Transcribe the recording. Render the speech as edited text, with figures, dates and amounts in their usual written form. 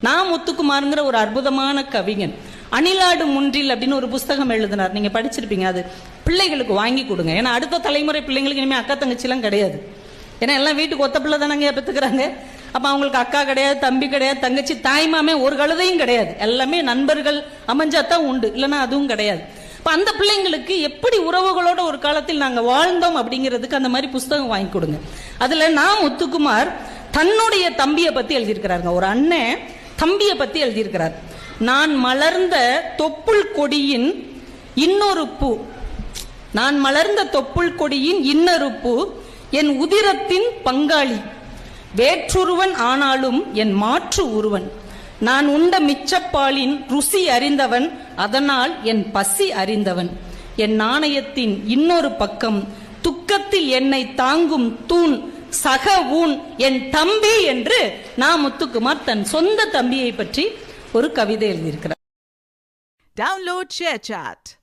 நான் முத்துக்குமார்ங்கிற ஒரு அற்புதமான கவிஞன் அணிலாடு முன்றில் அப்படின்னு ஒரு புஸ்தகம் எழுதினார். நீங்க படிச்சிருப்பீங்க. அது பிள்ளைகளுக்கு வாங்கி கொடுங்க. ஏன்னா அடுத்த தலைமுறை பிள்ளைங்களுக்கு இனிமேல் அக்கா தங்கச்சிலாம் கிடையாது. ஏன்னா எல்லாம் வீட்டுக்கு ஒத்த பிள்ளை தானங்க பெற்றுக்கிறாங்க. அப்ப அவங்களுக்கு அக்கா கிடையாது, தம்பி கிடையாது, தங்கச்சி, தாய்மாமே ஒரு கழுதையும் கிடையாது. எல்லாமே நண்பர்கள் அமைஞ்சாதான் உண்டு, இல்லைன்னா அதுவும் கிடையாது. இப்ப அந்த பிள்ளைங்களுக்கு எப்படி உறவுகளோட ஒரு காலத்தில் நாங்க வாழ்ந்தோம் அப்படிங்கிறதுக்கு அந்த மாதிரி புஸ்தகம் வாங்கி கொடுங்க. அதுல நான் முத்துக்குமார் தன்னுடைய தம்பியை பத்தி எழுதியிருக்கிறாருங்க. ஒரு அண்ணன் தம்பியை பத்தி எழுதியிருக்கிறார். நான் மலர்ந்த தொப்புள் கொடியின் இன்னொரு பூ, நான் மலர்ந்த தொப்புள் கொடியின் இன்னொரு பூ, என் உதிரத்தின் பங்காளி, வேற்றுருவன் ஆனாலும் என் மாற்று உருவன், நான் உண்ட மிச்சப்பாலின் ருசி அறிந்தவன், அதனால் என் பசி அறிந்தவன், என் நாணயத்தின் இன்னொரு பக்கம், துக்கத்தில் என்னை தாங்கும் தூண், சக ஊன், என் தம்பி என்று நான் முத்துக்குமார் தன் சொந்த தம்பியை பற்றி ஒரு கவிதை எழுதியிருக்கிறார். Download ShareChat.